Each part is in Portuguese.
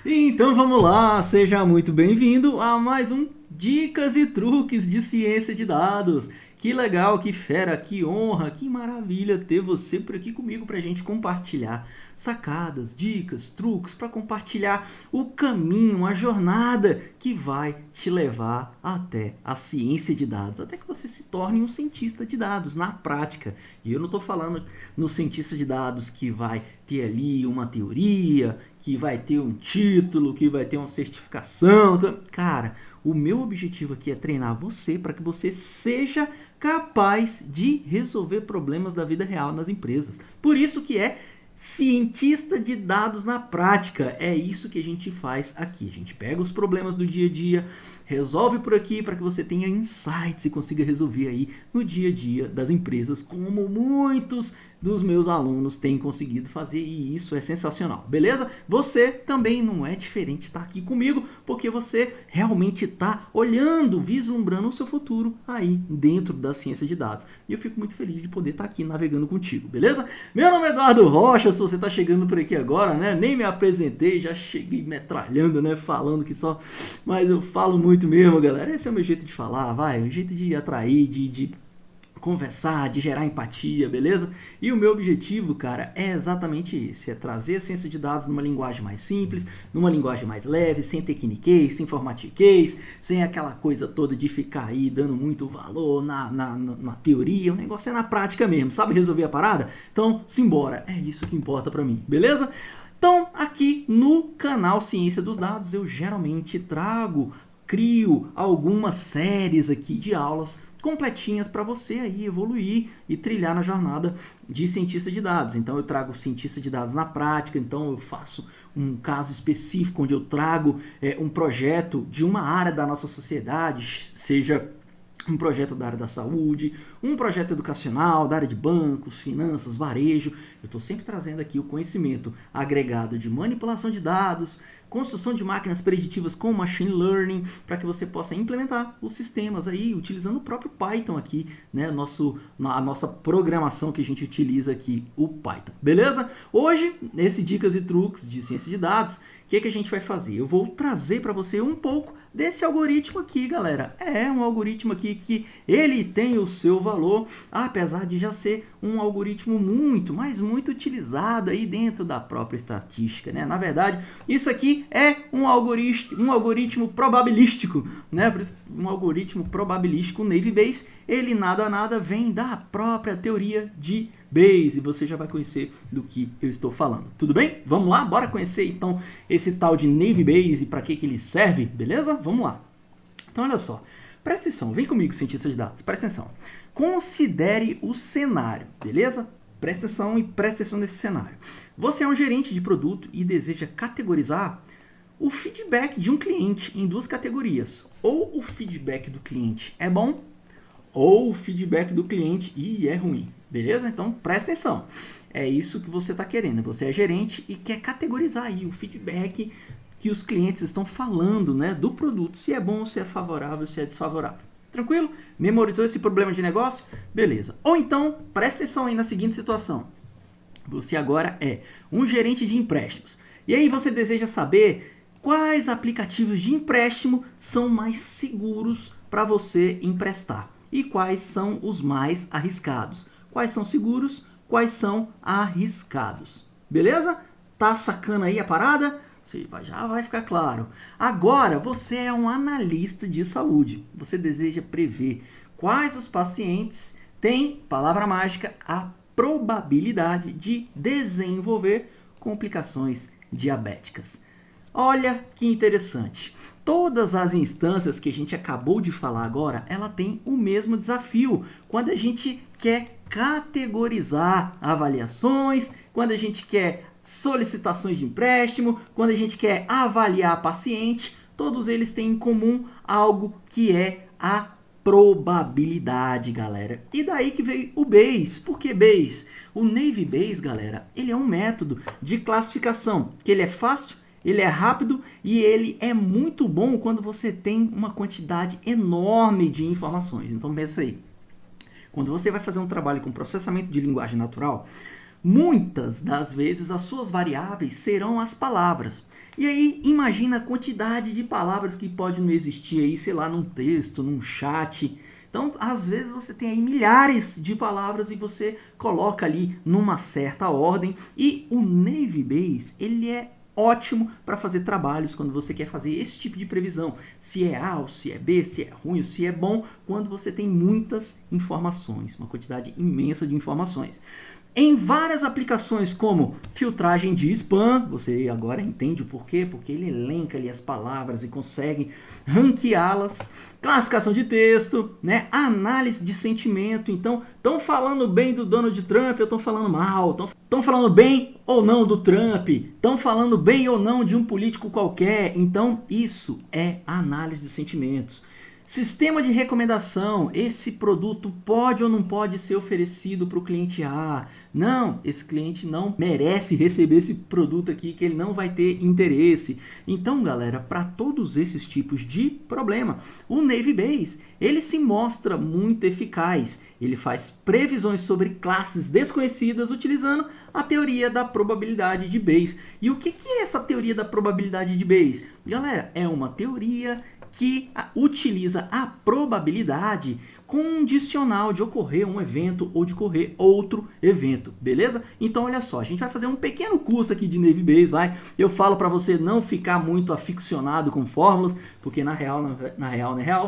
Então vamos lá, seja muito bem-vindo a mais um Dicas e Truques de Ciência de Dados. Que legal, que fera, que honra, que maravilha ter você por aqui comigo para a gente compartilhar sacadas, dicas, truques, para compartilhar o caminho, a jornada que vai te levar até a ciência de dados, até que você se torne um cientista de dados na prática. E eu não estou falando no cientista de dados que vai ter ali uma teoria, que vai ter um título, que vai ter uma certificação. Cara, o meu objetivo aqui é treinar você para que você seja capaz de resolver problemas da vida real nas empresas. Por isso que é cientista de dados na prática. É isso que a gente faz aqui. A gente pega os problemas do dia a dia, resolve por aqui para que você tenha insights e consiga resolver aí no dia a dia das empresas, como muitos dos meus alunos têm conseguido fazer, e isso é sensacional, beleza? Você também não é diferente, está aqui comigo porque você realmente está olhando, vislumbrando o seu futuro aí dentro da ciência de dados. E eu fico muito feliz de poder estar aqui navegando contigo, beleza? Meu nome é Eduardo Rocha, se você está chegando por aqui agora, né? Nem me apresentei, já cheguei metralhando, né? Falando que só... Mas eu falo muito mesmo, galera. Esse é o meu jeito de falar, vai. O jeito de atrair, de conversar, de gerar empatia, beleza? E o meu objetivo, cara, é exatamente esse, é trazer a ciência de dados numa linguagem mais simples, numa linguagem mais leve, sem tecniquez, sem informatiquez, sem aquela coisa toda de ficar aí dando muito valor na teoria, o negócio é na prática mesmo, sabe resolver a parada? Então, simbora, é isso que importa pra mim, beleza? Então, aqui no canal Ciência dos Dados, eu geralmente crio algumas séries aqui de aulas completinhas para você aí evoluir e trilhar na jornada de cientista de dados. Então eu trago cientista de dados na prática, então eu faço um caso específico onde eu trago um projeto de uma área da nossa sociedade, seja um projeto da área da saúde, um projeto educacional, da área de bancos, finanças, varejo. Eu estou sempre trazendo aqui o conhecimento agregado de manipulação de dados, construção de máquinas preditivas com machine learning, para que você possa implementar os sistemas aí, utilizando o próprio Python aqui, né? A nossa programação que a gente utiliza aqui, o Python. Beleza? Hoje, nesse Dicas e Truques de Ciência de Dados, o que a gente vai fazer? Eu vou trazer para você um pouco desse algoritmo aqui, galera. É um algoritmo aqui que ele tem o seu valor, apesar de já ser um algoritmo muito utilizado aí dentro da própria estatística, né? Na verdade, isso aqui é um algoritmo probabilístico, né? Um algoritmo probabilístico Naive Bayes, ele nada vem da própria teoria de Bayes, e você já vai conhecer do que eu estou falando. Tudo bem? Vamos lá? Bora conhecer então esse tal de Naive Bayes e para que ele serve, beleza? Vamos lá. Então olha só, presta atenção, vem comigo, cientista de dados, presta atenção. Considere o cenário, beleza? Presta atenção nesse cenário. Você é um gerente de produto e deseja categorizar o feedback de um cliente em duas categorias. Ou o feedback do cliente é bom, ou o feedback do cliente é ruim. Beleza? Então presta atenção. É isso que você está querendo. Você é gerente e quer categorizar aí o feedback que os clientes estão falando, né, do produto, se é bom, se é favorável, se é desfavorável. Tranquilo? Memorizou esse problema de negócio? Beleza. Ou então, presta atenção aí na seguinte situação. Você agora é um gerente de empréstimos. E aí você deseja saber quais aplicativos de empréstimo são mais seguros para você emprestar e quais são os mais arriscados. Quais são seguros, quais são arriscados. Beleza? Tá sacando aí a parada? Já vai ficar claro. Agora, você é um analista de saúde. Você deseja prever quais os pacientes têm, palavra mágica, a probabilidade de desenvolver complicações diabéticas. Olha que interessante. Todas as instâncias que a gente acabou de falar agora, ela tem o mesmo desafio. Quando a gente quer categorizar avaliações, quando a gente quer solicitações de empréstimo, quando a gente quer avaliar paciente, todos eles têm em comum algo que é a probabilidade, galera. E daí que veio o Bayes. Por que Bayes? O Naive Bayes, galera, ele é um método de classificação, que ele é fácil, ele é rápido e ele é muito bom quando você tem uma quantidade enorme de informações. Então pensa aí, quando você vai fazer um trabalho com processamento de linguagem natural, muitas das vezes as suas variáveis serão as palavras. E aí, imagina a quantidade de palavras que pode não existir aí, sei lá, num texto, num chat. Então, às vezes você tem aí milhares de palavras e você coloca ali numa certa ordem. E o Navy Base, ele é ótimo para fazer trabalhos quando você quer fazer esse tipo de previsão. Se é A ou se é B, se é ruim ou se é bom, quando você tem muitas informações, uma quantidade imensa de informações. Em várias aplicações como filtragem de spam, você agora entende o porquê, porque ele elenca ali as palavras e consegue ranqueá-las, classificação de texto, né? Análise de sentimento. Então, estão falando bem do Donald Trump ou estão falando mal? Estão falando bem ou não do Trump? Estão falando bem ou não de um político qualquer? Então, isso é análise de sentimentos. Sistema de recomendação, esse produto pode ou não pode ser oferecido para o cliente A? Não, esse cliente não merece receber esse produto aqui, que ele não vai ter interesse. Então, galera, para todos esses tipos de problema, o Navy Base, ele se mostra muito eficaz. Ele faz previsões sobre classes desconhecidas utilizando a teoria da probabilidade de Bayes. E o que é essa teoria da probabilidade de Bayes? Galera, é uma teoria que utiliza a probabilidade condicional de ocorrer um evento ou de ocorrer outro evento, beleza? Então, olha só, a gente vai fazer um pequeno curso aqui de Navy Base, vai? Eu falo para você não ficar muito aficionado com fórmulas, porque na real,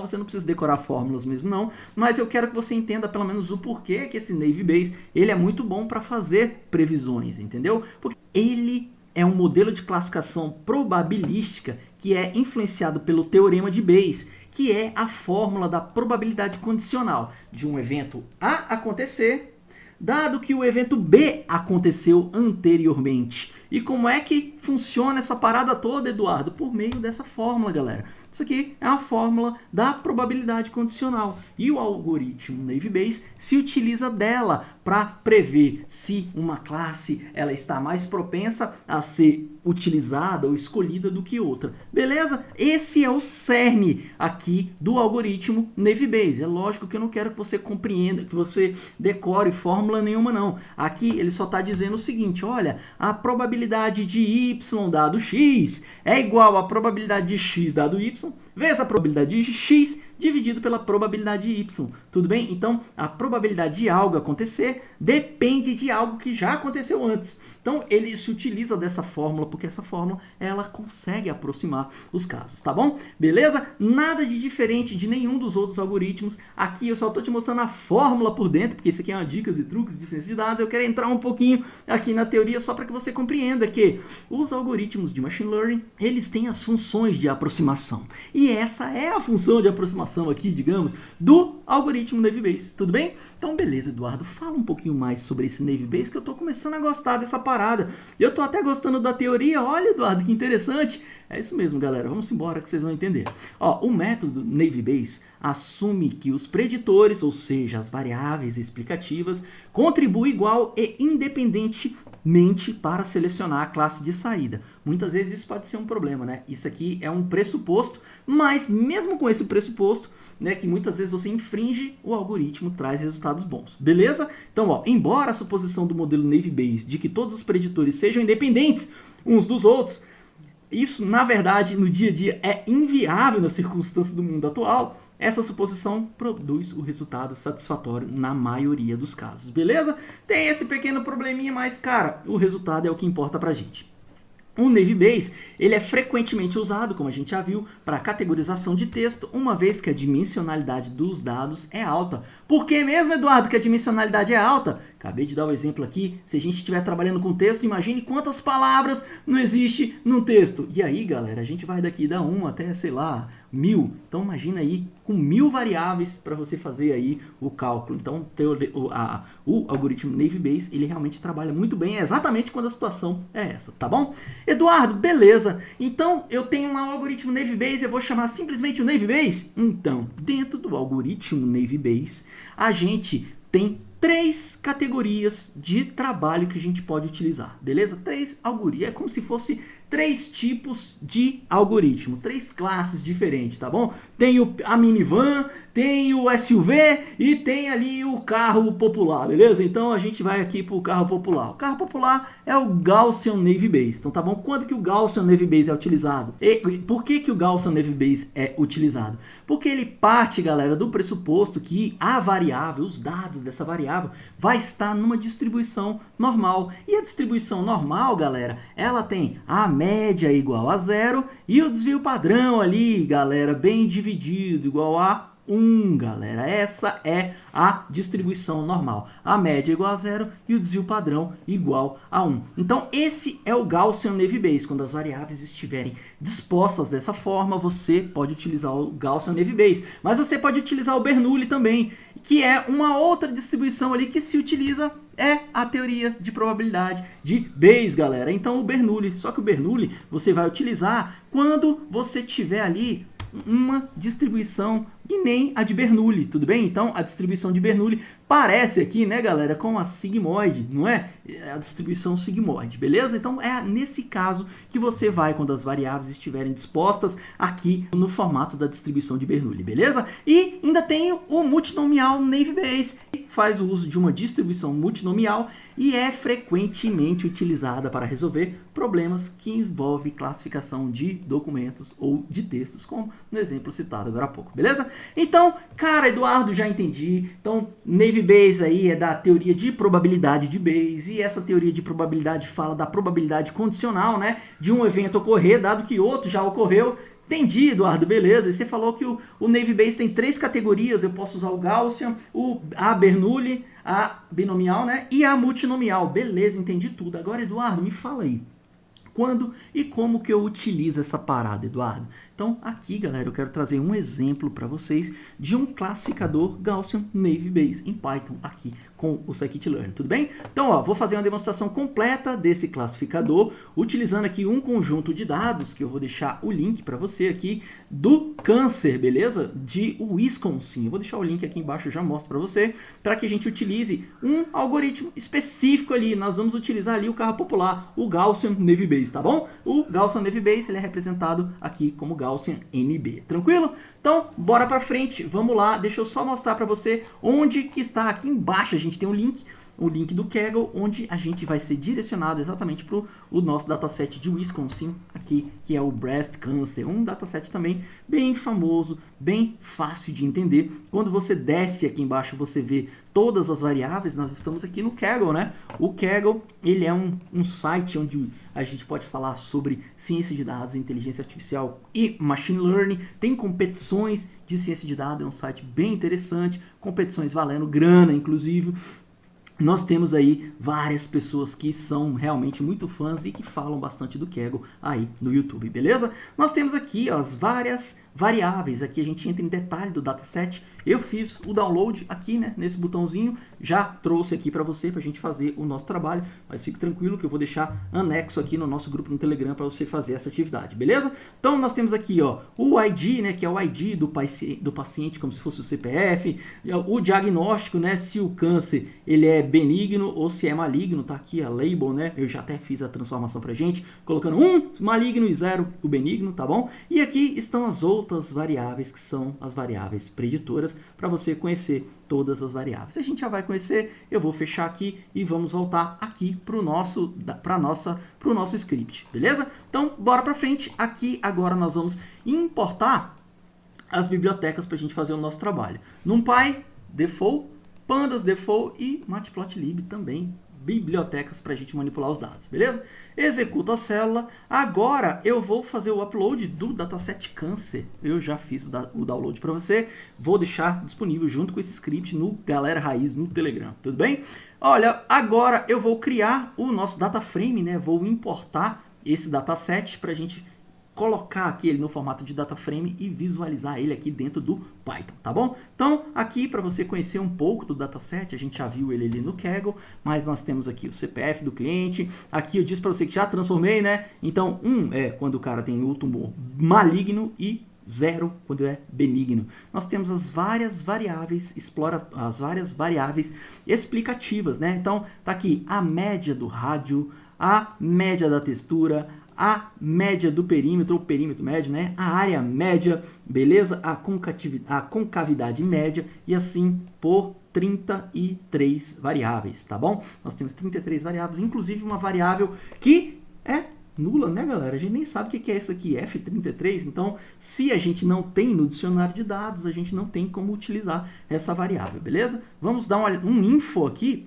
você não precisa decorar fórmulas mesmo não, mas eu quero que você entenda pelo menos o porquê que esse Navy Base, ele é muito bom para fazer previsões, entendeu? Porque ele é um modelo de classificação probabilística que é influenciado pelo teorema de Bayes, que é a fórmula da probabilidade condicional de um evento A acontecer, dado que o evento B aconteceu anteriormente. E como é que funciona essa parada toda, Eduardo? Por meio dessa fórmula, galera. Isso aqui é a fórmula da probabilidade condicional. E o algoritmo Navy Base se utiliza dela para prever se uma classe ela está mais propensa a ser utilizada ou escolhida do que outra. Beleza? Esse é o cerne aqui do algoritmo Navy Base. É lógico que eu não quero que você compreenda, que você decore fórmula nenhuma, não. Aqui ele só está dizendo o seguinte, olha, a probabilidade de y dado x é igual à probabilidade de x dado y vezes a probabilidade de x dividido pela probabilidade de y. Tudo bem? Então, a probabilidade de algo acontecer depende de algo que já aconteceu antes. Então, ele se utiliza dessa fórmula, porque essa fórmula, ela consegue aproximar os casos, tá bom? Beleza? Nada de diferente de nenhum dos outros algoritmos. Aqui eu só estou te mostrando a fórmula por dentro, porque isso aqui é uma dicas e truques de ciência de dados. Eu quero entrar um pouquinho aqui na teoria só para que você compreenda que os algoritmos de machine learning, eles têm as funções de aproximação. E essa é a função de aproximação aqui, digamos, do algoritmo Navy Base, tudo bem? Então, beleza, Eduardo, fala um pouquinho mais sobre esse Navy Base, que eu tô começando a gostar dessa parada. Eu tô até gostando da teoria, olha, Eduardo, que interessante. É isso mesmo, galera, vamos embora que vocês vão entender. Ó, o método Navy Base assume que os preditores, ou seja, as variáveis explicativas, contribuem igual e independentemente para selecionar a classe de saída. Muitas vezes isso pode ser um problema, né? Isso aqui é um pressuposto, mas mesmo com esse pressuposto, né, que muitas vezes você infringe, o algoritmo traz resultados bons, beleza? Então, ó, embora a suposição do modelo Navy Base de que todos os preditores sejam independentes uns dos outros, isso, na verdade, no dia a dia é inviável nas circunstâncias do mundo atual. Essa suposição produz o resultado satisfatório na maioria dos casos, beleza? Tem esse pequeno probleminha, mas, cara, o resultado é o que importa pra gente. O Navy Base, ele é frequentemente usado, como a gente já viu, para categorização de texto, uma vez que a dimensionalidade dos dados é alta. Por que mesmo, Eduardo, que a dimensionalidade é alta? Acabei de dar o exemplo aqui. Se a gente estiver trabalhando com texto, imagine quantas palavras não existe num texto. E aí, galera, a gente vai daqui da 1 até, sei lá, 1000. Então, imagina aí com 1000 variáveis para você fazer aí o cálculo. Então, o algoritmo Navy Base, ele realmente trabalha muito bem, exatamente quando a situação é essa, tá bom? Eduardo, beleza. Então, eu tenho um algoritmo Navy Base, eu vou chamar simplesmente o Navy Base? Então, dentro do algoritmo Navy Base, a gente tem 3 categorias de trabalho que a gente pode utilizar, beleza? 3 algoritmos, é como se fosse 3 tipos de algoritmo, 3 classes diferentes, tá bom? Tem a minivan, tem o SUV e tem ali o carro popular, beleza? Então a gente vai aqui para o carro popular. O carro popular é o Gaussian Navy Base. Então tá bom? Quando que o Gaussian Navy Base é utilizado? E por que o Gaussian Navy Base é utilizado? Porque ele parte, galera, do pressuposto que a variável, os dados dessa variável, vai estar numa distribuição normal. E a distribuição normal, galera, ela tem a média igual a 0 e o desvio padrão ali, galera, bem dividido, igual a 1, galera. Essa é a distribuição normal. A média é igual a 0 e o desvio padrão igual a 1. Então, esse é o Gaussian Navy Base. Quando as variáveis estiverem dispostas dessa forma, você pode utilizar o Gaussian Navy Base. Mas você pode utilizar o Bernoulli também, que é uma outra distribuição ali que se utiliza, é a teoria de probabilidade de Bayes, galera. Então, o Bernoulli, só que o Bernoulli você vai utilizar quando você tiver ali uma distribuição que nem a de Bernoulli, tudo bem? Então, a distribuição de Bernoulli parece aqui, né, galera, com a sigmoide, não é? É a distribuição sigmoide, beleza? Então, é nesse caso que você vai, quando as variáveis estiverem dispostas aqui no formato da distribuição de Bernoulli, beleza? E ainda tem o multinomial Navy Bayes, que faz o uso de uma distribuição multinomial e é frequentemente utilizada para resolver problemas que envolvem classificação de documentos ou de textos, como no exemplo citado agora há pouco, beleza? Então, cara, Eduardo, já entendi. Então, Navy Bayes aí é da teoria de probabilidade de Bayes, e essa teoria de probabilidade fala da probabilidade condicional, né, de um evento ocorrer, dado que outro já ocorreu. Entendi, Eduardo, beleza. E você falou que o Navy Bayes tem 3 categorias, eu posso usar o Gaussian, a Bernoulli, a binomial, né, e a multinomial. Beleza, entendi tudo. Agora, Eduardo, me fala aí. Quando e como que eu utilizo essa parada, Eduardo? Então, aqui, galera, eu quero trazer um exemplo para vocês de um classificador Gaussian Navy Bayes em Python, aqui com o scikit-learn, tudo bem? Então, ó, vou fazer uma demonstração completa desse classificador, utilizando aqui um conjunto de dados, que eu vou deixar o link para você aqui, do câncer, beleza? De Wisconsin. Eu vou deixar o link aqui embaixo, eu já mostro para você, para que a gente utilize um algoritmo específico ali. Nós vamos utilizar ali o carro popular, o Gaussian Navy Bayes, tá bom? O Gaussian Navy Bayes, ele é representado aqui como Gaussian NB, tranquilo? Então, bora pra frente, vamos lá, deixa eu só mostrar pra você onde que está. Aqui embaixo a gente tem um link do Kaggle, onde a gente vai ser direcionado exatamente para o nosso dataset de Wisconsin, aqui, que é o Breast Cancer, um dataset também bem famoso, bem fácil de entender. Quando você desce aqui embaixo, você vê todas as variáveis. Nós estamos aqui no Kaggle, né? O Kaggle, ele é um site onde a gente pode falar sobre ciência de dados, inteligência artificial e machine learning. Tem competições de ciência de dados, é um site bem interessante, competições valendo grana, inclusive. Nós temos aí várias pessoas que são realmente muito fãs e que falam bastante do Kaggle aí no YouTube, beleza? Nós temos aqui ó, as várias variáveis, aqui a gente entra em detalhe do dataset. Eu fiz o download aqui, né, nesse botãozinho, já trouxe aqui para você, para a gente fazer o nosso trabalho, mas fique tranquilo que eu vou deixar anexo aqui no nosso grupo no Telegram para você fazer essa atividade, beleza? Então nós temos aqui ó, o ID, né, que é o ID do paciente, como se fosse o CPF, o diagnóstico, né, se o câncer ele é benigno ou se é maligno, tá aqui a label, né, eu já até fiz a transformação pra gente, colocando 1 maligno e 0 o benigno, tá bom? E aqui estão as outras variáveis, que são as variáveis preditoras, para você conhecer todas as variáveis. A gente já vai conhecer, eu vou fechar aqui e vamos voltar aqui para o nosso script, beleza? Então, bora para frente. Aqui agora nós vamos importar as bibliotecas para a gente fazer o nosso trabalho. NumPy, default, Pandas, default e Matplotlib também, bibliotecas para a gente manipular os dados, beleza? Executa a célula. Agora eu vou fazer o upload do dataset câncer. Eu já fiz o download para você. Vou deixar disponível junto com esse script no Galera Raiz no Telegram, tudo bem? Olha, agora eu vou criar o nosso data frame, né? Vou importar esse dataset para a gente colocar aqui ele no formato de data frame e visualizar ele aqui dentro do Python, tá bom? Então, aqui para você conhecer um pouco do dataset, a gente já viu ele ali no Kaggle, mas nós temos aqui o CPF do cliente. Aqui eu disse para você que já transformei, né? Então, 1 é quando o cara tem o tumor maligno e 0 quando é benigno. Nós temos as várias variáveis, as várias variáveis explicativas, né? Então, tá aqui a média do rádio, a média da textura, a média do perímetro, ou perímetro médio, né? A área média, beleza? A concavidade média e assim por 33 variáveis, tá bom? Nós temos 33 variáveis, inclusive uma variável que é nula, né, galera? A gente nem sabe o que é isso aqui, F33. Então, se a gente não tem no dicionário de dados, a gente não tem como utilizar essa variável, beleza? Vamos dar um info aqui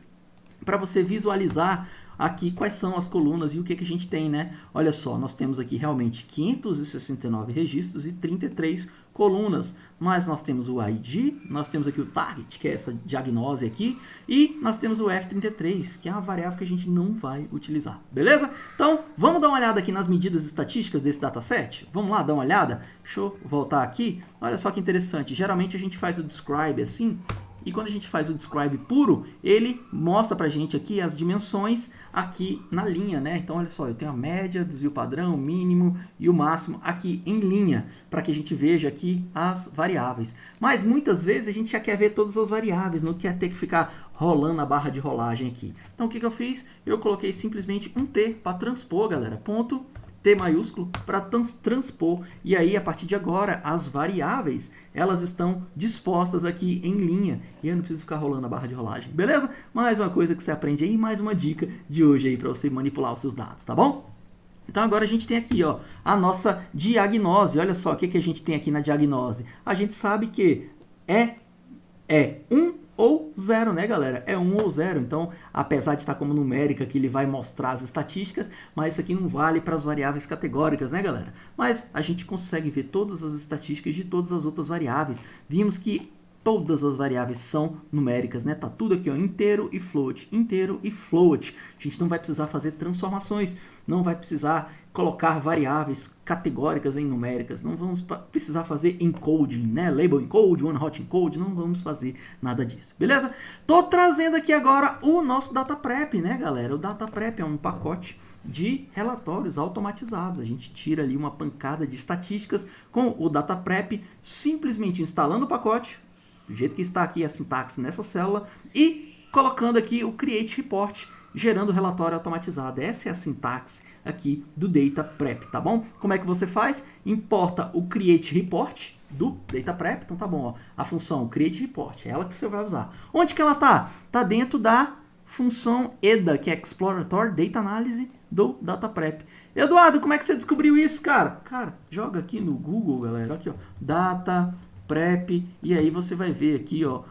para você visualizar aqui quais são as colunas e o que a gente tem, né? Olha só, nós temos aqui realmente 569 registros e 33 colunas, mas nós temos o ID, nós temos aqui o target, que é essa diagnose aqui, e nós temos o F33, que é uma variável que a gente não vai utilizar, beleza? Então, vamos dar uma olhada aqui nas medidas estatísticas desse dataset? Vamos lá dar uma olhada? Deixa eu voltar aqui. Olha só que interessante, geralmente a gente faz o describe assim, e quando a gente faz o describe puro, ele mostra pra gente aqui as dimensões aqui na linha, né? Então, olha só, eu tenho a média, desvio padrão, o mínimo e o máximo aqui em linha, para que a gente veja aqui as variáveis. Mas muitas vezes a gente já quer ver todas as variáveis, não quer ter que ficar rolando a barra de rolagem aqui. Então, o que eu fiz? Eu coloquei simplesmente um T para transpor, galera, ponto T maiúsculo para transpor, e aí a partir de agora as variáveis elas estão dispostas aqui em linha e eu não preciso ficar rolando a barra de rolagem, beleza? Mais uma coisa que você aprende aí, mais uma dica de hoje aí para você manipular os seus dados, tá bom? Então agora a gente tem aqui, ó, a nossa diagnose. Olha só o que a gente tem aqui na diagnose. A gente sabe que é 1 ou 0, né, galera? É 1 ou 0. Então, apesar de estar como numérica, que ele vai mostrar as estatísticas, mas isso aqui não vale para as variáveis categóricas, né, galera? Mas a gente consegue ver todas as estatísticas de todas as outras variáveis. Vimos que todas as variáveis são numéricas, né? Tá tudo aqui, ó, inteiro e float, inteiro e float. A gente não vai precisar fazer transformações, não vai precisar colocar variáveis categóricas em numéricas, não vamos precisar fazer encoding, né? Label encode, one hot encode, não vamos fazer nada disso, beleza? Tô trazendo aqui agora o nosso data prep, né, galera? O data prep é um pacote de relatórios automatizados. A gente tira ali uma pancada de estatísticas com o data prep, simplesmente instalando o pacote, do jeito que está aqui a sintaxe nessa célula, e colocando aqui o create report, gerando o relatório automatizado. Essa é a sintaxe aqui do data prep, tá bom? Como é que você faz? Importa o create report do data prep. Então tá bom, ó, a função create report, é ela que você vai usar. Onde que ela tá? Tá dentro da função EDA, que é Exploratory Data Analysis do data prep. Eduardo, como é que você descobriu isso, cara? Cara, joga aqui no Google, galera, aqui, ó, data prep, e aí você vai ver aqui, ó,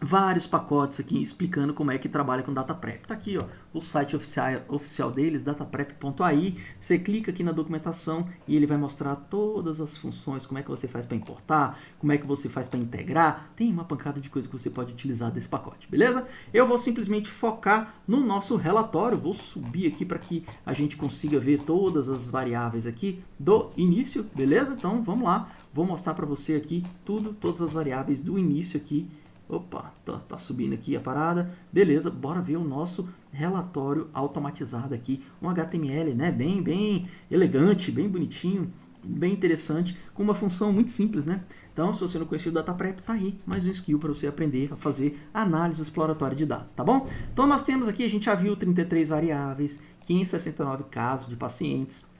vários pacotes aqui explicando como é que trabalha com data prep. Tá aqui, ó, o site oficial deles, dataprep.ai. Você clica aqui na documentação e ele vai mostrar todas as funções, como é que você faz para importar, como é que você faz para integrar. Tem uma pancada de coisa que você pode utilizar desse pacote, beleza? Eu vou simplesmente focar no nosso relatório, vou subir aqui para que a gente consiga ver todas as variáveis aqui do início, beleza? Então, vamos lá. Vou mostrar para você aqui todas as variáveis do início aqui. Opa, tá subindo aqui a parada. Beleza, bora ver o nosso relatório automatizado aqui. Um HTML, né? Bem elegante, bem bonitinho, bem interessante, com uma função muito simples, né? Então, se você não conhecia o Data Prep, tá aí mais um skill para você aprender a fazer análise exploratória de dados, tá bom? Então, nós temos aqui, a gente já viu 33 variáveis, 569 casos de pacientes.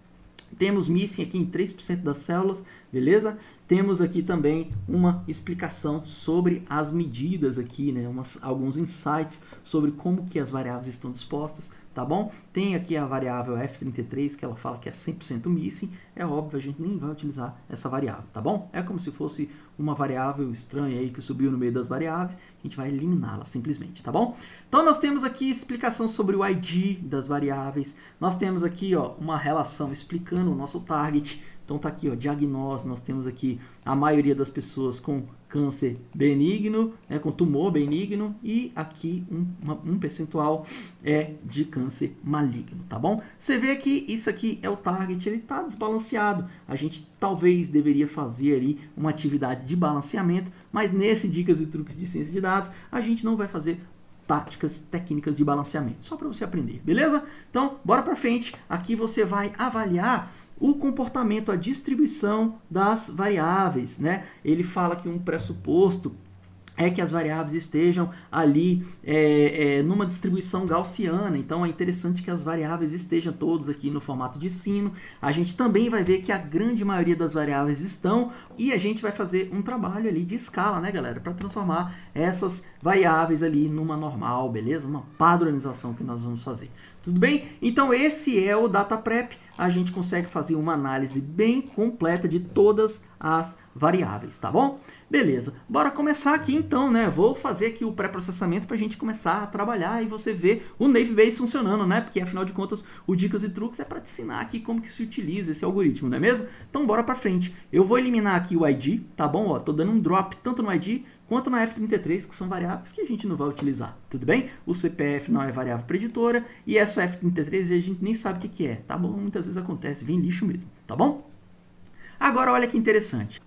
Temos missing aqui em 3% das células, beleza? Temos aqui também uma explicação sobre as medidas aqui, né? Alguns insights sobre como que as variáveis estão dispostas, tá bom? Tem aqui a variável F33, que ela fala que é 100% missing. É óbvio, a gente nem vai utilizar essa variável, tá bom? É como se fosse uma variável estranha aí que subiu no meio das variáveis. A gente vai eliminá-la simplesmente, tá bom? Então, nós temos aqui explicação sobre o ID das variáveis. Nós temos aqui, ó, uma relação explicando o nosso target. Então tá aqui, ó, diagnose, nós temos aqui a maioria das pessoas com câncer benigno, né, com tumor benigno, e aqui um percentual é de câncer maligno, tá bom? Você vê que isso aqui é o target, ele tá desbalanceado. A gente talvez deveria fazer ali uma atividade de balanceamento, mas nesse Dicas e Truques de Ciência de Dados, a gente não vai fazer táticas, técnicas de balanceamento, só para você aprender, beleza? Então, bora para frente. Aqui você vai avaliar o comportamento, a distribuição das variáveis, né? Ele fala que um pressuposto é que as variáveis estejam ali numa distribuição gaussiana. Então é interessante que as variáveis estejam todas aqui no formato de sino. A gente também vai ver que a grande maioria das variáveis estão, e a gente vai fazer um trabalho ali de escala, né, galera, para transformar essas variáveis ali numa normal, beleza? Uma padronização que nós vamos fazer. Tudo bem? Então esse é o Data Prep. A gente consegue fazer uma análise bem completa de todas as variáveis, tá bom? Beleza, bora começar aqui então, né? Vou fazer aqui o pré-processamento para a gente começar a trabalhar e você ver o Navy funcionando, né? Porque afinal de contas o Dicas e Truques é para te ensinar aqui como que se utiliza esse algoritmo, não é mesmo? Então bora para frente. Eu vou eliminar aqui o ID, tá bom? Ó, tô dando um drop tanto no ID quanto na F33, que são variáveis que a gente não vai utilizar, tudo bem? O CPF não é variável preditora e essa F33 a gente nem sabe o que é, tá bom? Muitas vezes acontece, vem lixo mesmo, tá bom? Agora olha que interessante,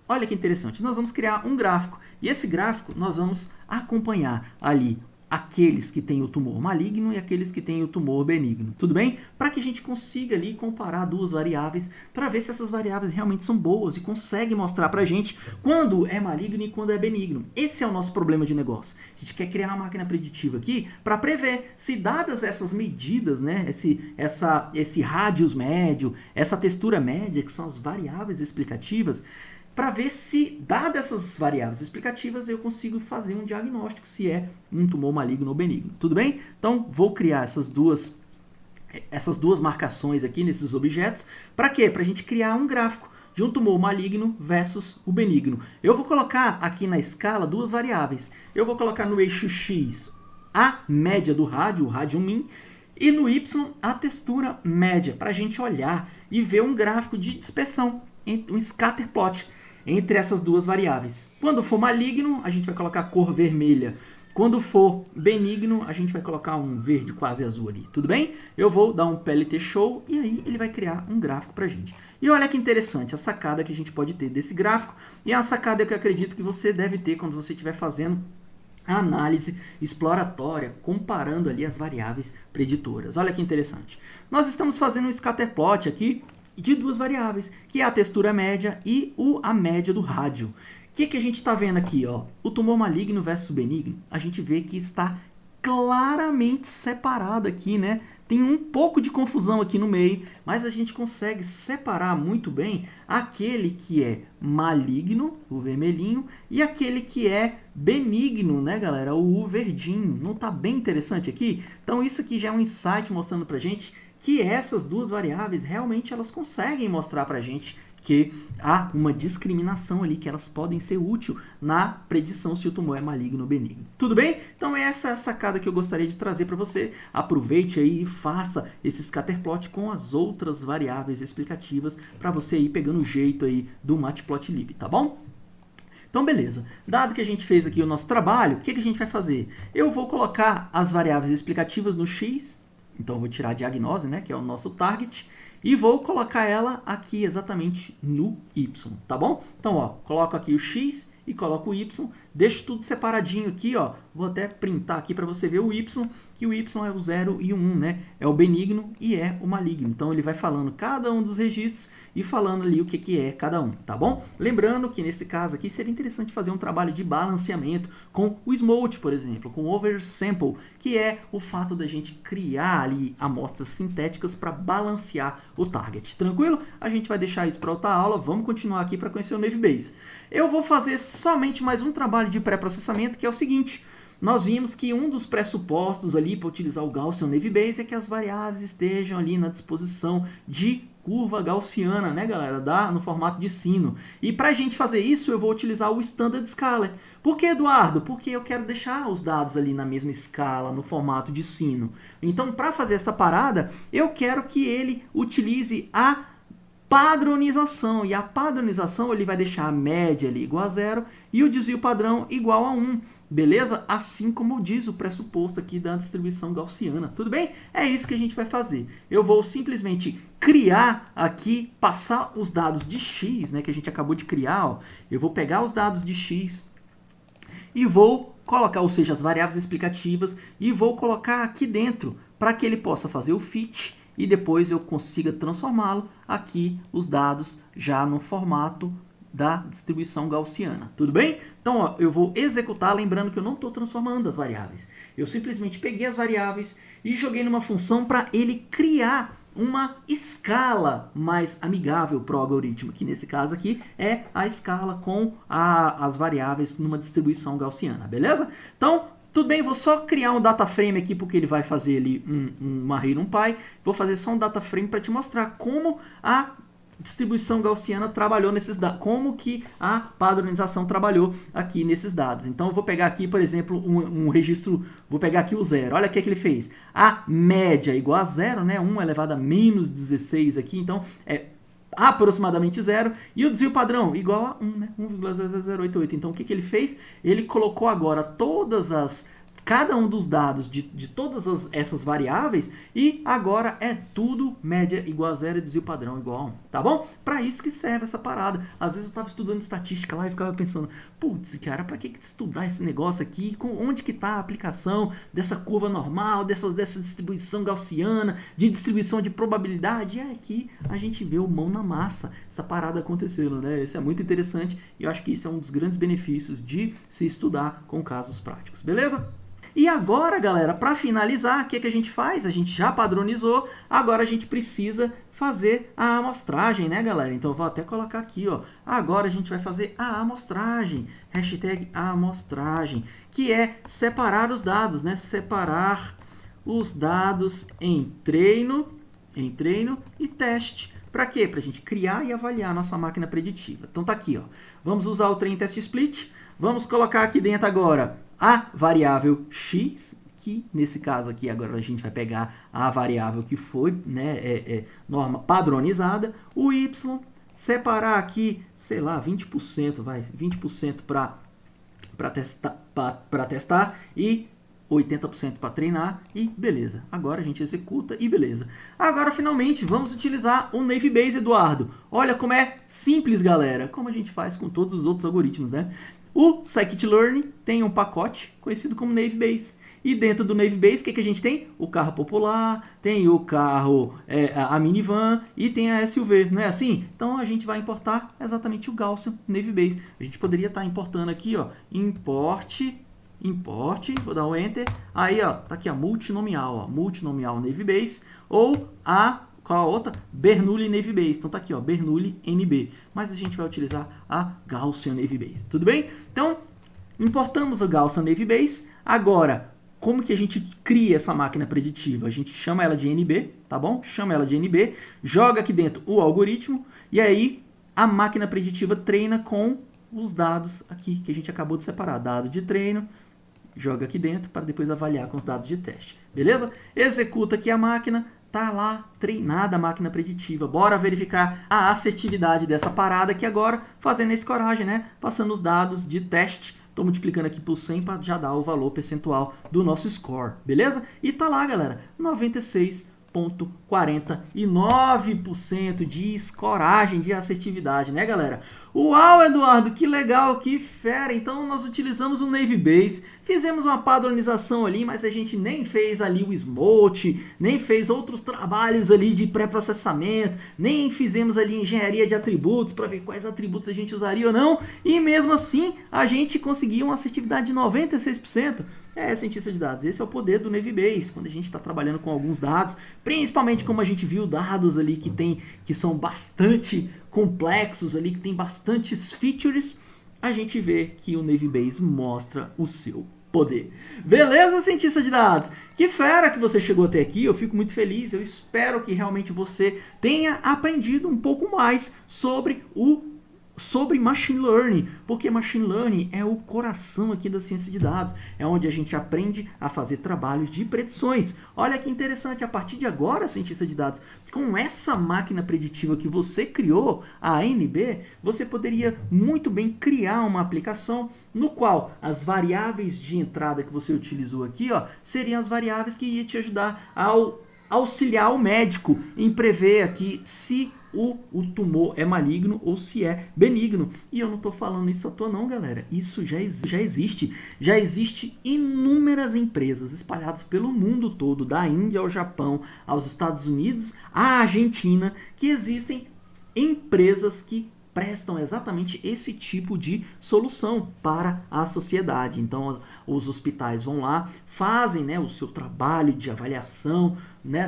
nós vamos criar um gráfico e esse gráfico nós vamos acompanhar ali aqueles que têm o tumor maligno e aqueles que têm o tumor benigno, tudo bem? Para que a gente consiga ali comparar duas variáveis para ver se essas variáveis realmente são boas e consegue mostrar para a gente quando é maligno e quando é benigno. Esse é o nosso problema de negócio. A gente quer criar uma máquina preditiva aqui para prever se dadas essas medidas, né, esse rádius médio, essa textura média, que são as variáveis explicativas, para ver se, dadas essas variáveis explicativas, eu consigo fazer um diagnóstico se é um tumor maligno ou benigno. Tudo bem? Então, vou criar essas duas marcações aqui nesses objetos. Para quê? Para a gente criar um gráfico de um tumor maligno versus o benigno. Eu vou colocar aqui na escala duas variáveis. Eu vou colocar no eixo X a média do rádio, o rádio min, e no Y a textura média, para a gente olhar e ver um gráfico de dispersão, um scatter plot entre essas duas variáveis. Quando for maligno, a gente vai colocar a cor vermelha. Quando for benigno, a gente vai colocar um verde quase azul ali. Tudo bem? Eu vou dar um PLT show e aí ele vai criar um gráfico pra gente. E olha que interessante a sacada que a gente pode ter desse gráfico. E é uma sacada que eu acredito que você deve ter quando você estiver fazendo a análise exploratória, comparando ali as variáveis preditoras. Olha que interessante. Nós estamos fazendo um scatterplot aqui de duas variáveis, que é a textura média e a média do rádio. O que a gente está vendo aqui? Ó? O tumor maligno versus benigno, a gente vê que está claramente separado aqui, né? Tem um pouco de confusão aqui no meio, mas a gente consegue separar muito bem aquele que é maligno, o vermelhinho, e aquele que é benigno, né, galera? O verdinho. Não tá bem interessante aqui? Então isso aqui já é um insight mostrando pra gente que essas duas variáveis realmente elas conseguem mostrar pra gente que há uma discriminação ali, que elas podem ser úteis na predição se o tumor é maligno ou benigno. Tudo bem? Então essa é a sacada que eu gostaria de trazer para você. Aproveite aí e faça esse scatterplot com as outras variáveis explicativas para você ir pegando o jeito aí do Matplotlib, tá bom? Então, beleza. Dado que a gente fez aqui o nosso trabalho, o que a gente vai fazer? Eu vou colocar as variáveis explicativas no X, então eu vou tirar a diagnose, né, que é o nosso target, e vou colocar ela aqui exatamente no Y, tá bom? Então, ó, coloco aqui o X e coloco o Y, deixo tudo separadinho aqui, ó. Vou até printar aqui para você ver o Y, que o Y é o 0 e o 1, né? É o benigno e é o maligno. Então, ele vai falando cada um dos registros e falando ali o que é cada um, tá bom? Lembrando que nesse caso aqui seria interessante fazer um trabalho de balanceamento com o Smolt, por exemplo, com o Oversample, que é o fato da gente criar ali amostras sintéticas para balancear o target. Tranquilo? A gente vai deixar isso para outra aula, vamos continuar aqui para conhecer o Navy. Eu vou fazer somente mais um trabalho de pré-processamento, que é o seguinte: nós vimos que um dos pressupostos ali para utilizar o Gaussian Navy Base é que as variáveis estejam ali na disposição de curva gaussiana, né, galera? No formato de sino. E para a gente fazer isso, eu vou utilizar o Standard Scalar. Por que, Eduardo? Porque eu quero deixar os dados ali na mesma escala, no formato de sino. Então, para fazer essa parada, eu quero que ele utilize a padronização, e a padronização ele vai deixar a média ali igual a 0 e o desvio padrão igual a 1, beleza? Assim como diz o pressuposto aqui da distribuição gaussiana, tudo bem? É isso que a gente vai fazer. Eu vou simplesmente criar aqui, passar os dados de X, né, que a gente acabou de criar, ó. Eu vou pegar os dados de X e vou colocar, ou seja, as variáveis explicativas, e vou colocar aqui dentro para que ele possa fazer o fit e depois eu consiga transformá-lo aqui, os dados já no formato da distribuição gaussiana, tudo bem? Então, ó, eu vou executar, lembrando que eu não estou transformando as variáveis. Eu simplesmente peguei as variáveis e joguei numa função para ele criar uma escala mais amigável para o algoritmo, que nesse caso aqui é a escala com as variáveis numa distribuição gaussiana, beleza? Então, tudo bem, vou só criar um data frame aqui, porque ele vai fazer ali um array NumPy. Vou fazer só um data frame para te mostrar como a distribuição gaussiana trabalhou nesses dados, como que a padronização trabalhou aqui nesses dados. Então, eu vou pegar aqui, por exemplo, um registro, vou pegar aqui o zero. Olha o que ele fez. A média é igual a zero, né? 1 elevado a menos 16 aqui, então é aproximadamente zero, e o desvio padrão igual a 1, né? 1,00088. Então, o que ele fez? Ele colocou agora cada um dos dados de todas essas variáveis, e agora é tudo média igual a zero e desvio padrão igual a 1, tá bom? Para isso que serve essa parada. Às vezes eu estava estudando estatística lá e ficava pensando, putz, cara, para que estudar esse negócio aqui? Onde que está a aplicação dessa curva normal, dessa distribuição gaussiana, de distribuição de probabilidade? E é aqui a gente vê o mão na massa, essa parada acontecendo, né? Isso é muito interessante e eu acho que isso é um dos grandes benefícios de se estudar com casos práticos, beleza? E agora, galera, para finalizar, o que a gente faz? A gente já padronizou, agora a gente precisa fazer a amostragem, né, galera? Então, eu vou até colocar aqui, ó. Agora a gente vai fazer a amostragem, hashtag amostragem, que é separar os dados, né? Separar os dados em treino e teste. Para quê? Para a gente criar e avaliar a nossa máquina preditiva. Então, tá aqui, ó. Vamos usar o train test split. Vamos colocar aqui dentro agora a variável x, que nesse caso aqui agora a gente vai pegar a variável que foi, né, norma padronizada, o y, separar aqui, sei lá, 20%, vai, 20% para testar e 80% para treinar e beleza. Agora a gente executa e beleza. Agora finalmente vamos utilizar o Naive Bayes, Eduardo. Olha como é simples, galera, como a gente faz com todos os outros algoritmos, né? O Scikit-learn tem um pacote conhecido como Naive Bayes. E dentro do Naive Bayes, o que a gente tem? O carro popular, tem o carro, a minivan e tem a SUV, não é assim? Então a gente vai importar exatamente o Gaussian Naive Bayes. A gente poderia estar importando aqui, ó, import, vou dar um Enter. Aí, ó, tá aqui a multinomial Naive Bayes ou qual a outra? Bernoulli Naive Bayes. Então tá aqui, ó, Bernoulli NB. Mas a gente vai utilizar a Gaussian Naive Bayes. Tudo bem? Então, importamos a Gaussian Naive Bayes. Agora, como que a gente cria essa máquina preditiva? A gente chama ela de NB, tá bom? Chama ela de NB, joga aqui dentro o algoritmo e aí a máquina preditiva treina com os dados aqui que a gente acabou de separar. Dado de treino, joga aqui dentro para depois avaliar com os dados de teste. Beleza? Executa aqui a máquina. Tá lá treinada a máquina preditiva. Bora verificar a assertividade dessa parada aqui agora, fazendo a escoragem, né? Passando os dados de teste. Estou multiplicando aqui por 100 para já dar o valor percentual do nosso score, beleza? E tá lá, galera, 96,49% de escoragem, de assertividade, né, galera? Uau, Eduardo, que legal, que fera! Então, nós utilizamos o Naive Bayes, fizemos uma padronização ali, mas a gente nem fez ali o Smolt, nem fez outros trabalhos ali de pré-processamento, nem fizemos ali engenharia de atributos para ver quais atributos a gente usaria ou não, e mesmo assim, a gente conseguiu uma assertividade de 96%. Cientista de dados, esse é o poder do Naive Bayes, quando a gente está trabalhando com alguns dados, principalmente como a gente viu dados ali que são bastante complexos ali, que tem bastantes features, a gente vê que o Naive Bayes mostra o seu poder. Beleza, cientista de dados? Que fera que você chegou até aqui, eu fico muito feliz, eu espero que realmente você tenha aprendido um pouco mais sobre Machine Learning, porque Machine Learning é o coração aqui da ciência de dados, é onde a gente aprende a fazer trabalhos de predições. Olha que interessante, a partir de agora, cientista de dados, com essa máquina preditiva que você criou, a ANB, você poderia muito bem criar uma aplicação no qual as variáveis de entrada que você utilizou aqui, ó, seriam as variáveis que iam te ajudar a auxiliar o médico em prever aqui se o tumor é maligno ou se é benigno. E eu não estou falando isso à toa não, galera. Isso já existe. Já existe inúmeras empresas espalhadas pelo mundo todo, da Índia ao Japão, aos Estados Unidos, à Argentina, que existem empresas que prestam exatamente esse tipo de solução para a sociedade. Então, os hospitais vão lá, fazem, né, o seu trabalho de avaliação, né,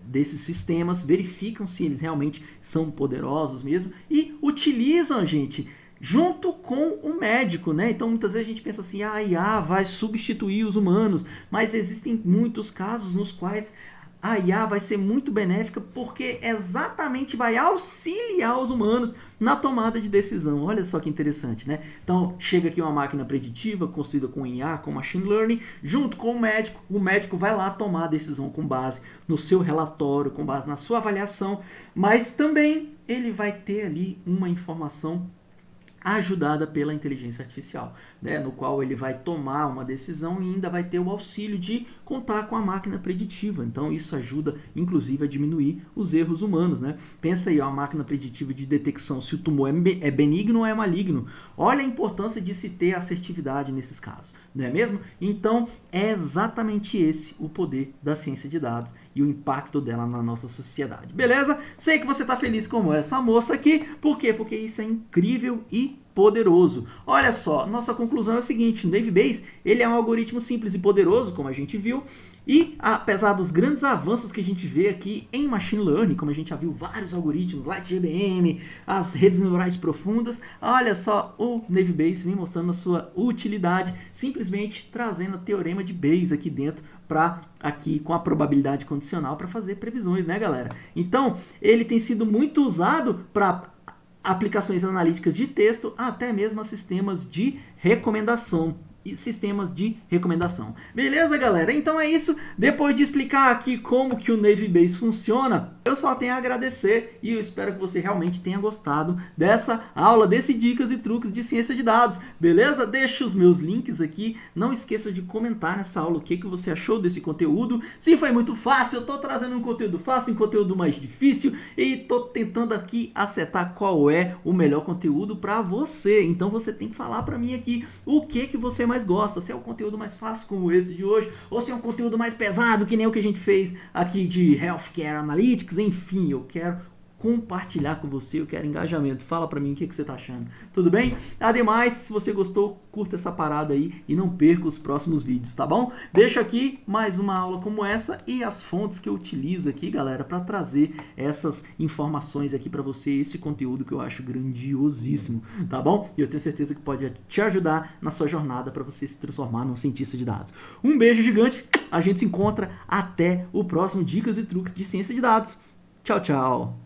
desses sistemas, verificam se eles realmente são poderosos mesmo e utilizam, gente, junto com o médico, né? Então muitas vezes a gente pensa assim, a IA vai substituir os humanos, mas existem muitos casos nos quais a IA vai ser muito benéfica porque exatamente vai auxiliar os humanos na tomada de decisão. Olha só que interessante, né? Então, chega aqui uma máquina preditiva construída com IA, com machine learning, junto com o médico vai lá tomar a decisão com base no seu relatório, com base na sua avaliação, mas também ele vai ter ali uma informação ajudada pela inteligência artificial, né, no qual ele vai tomar uma decisão e ainda vai ter o auxílio de contar com a máquina preditiva. Então isso ajuda, inclusive, a diminuir os erros humanos, né? Pensa aí, ó, a máquina preditiva de detecção se o tumor é benigno ou é maligno. Olha a importância de se ter assertividade nesses casos, não é mesmo? Então é exatamente esse o poder da ciência de dados e o impacto dela na nossa sociedade. Beleza? Sei que você está feliz como essa moça aqui. Por quê? Porque isso é incrível e poderoso. Olha só, nossa conclusão é o seguinte: o Navy Bayes, ele é um algoritmo simples e poderoso, como a gente viu, e apesar dos grandes avanços que a gente vê aqui em Machine Learning, como a gente já viu vários algoritmos, LightGBM, as redes neurais profundas, olha só, o Navy Bayes vem mostrando a sua utilidade, simplesmente trazendo o teorema de Bayes aqui dentro, aqui com a probabilidade condicional para fazer previsões, né, galera? Então, ele tem sido muito usado para aplicações analíticas de texto, até mesmo a sistemas de recomendação. Beleza, galera? Então é isso. Depois de explicar aqui como que o Navy Bayes funciona, eu só tenho a agradecer e eu espero que você realmente tenha gostado dessa aula, desse dicas e truques de ciência de dados. Beleza? Deixa os meus links aqui. Não esqueça de comentar nessa aula o que você achou desse conteúdo. Se foi muito fácil, eu estou trazendo um conteúdo fácil, um conteúdo mais difícil e estou tentando aqui acertar qual é o melhor conteúdo para você. Então você tem que falar para mim aqui o que você mais gosta, se é um conteúdo mais fácil como esse de hoje, ou se é um conteúdo mais pesado, que nem o que a gente fez aqui de Healthcare Analytics. Enfim, eu quero compartilhar com você, eu quero engajamento. Fala pra mim o que você tá achando, tudo bem? Ademais, se você gostou, curta essa parada aí e não perca os próximos vídeos, tá bom? Deixa aqui mais uma aula como essa e as fontes que eu utilizo aqui, galera, para trazer essas informações aqui para você, esse conteúdo que eu acho grandiosíssimo, tá bom? E eu tenho certeza que pode te ajudar na sua jornada para você se transformar num cientista de dados. Um beijo gigante, a gente se encontra até o próximo Dicas e Truques de Ciência de Dados. Tchau, tchau!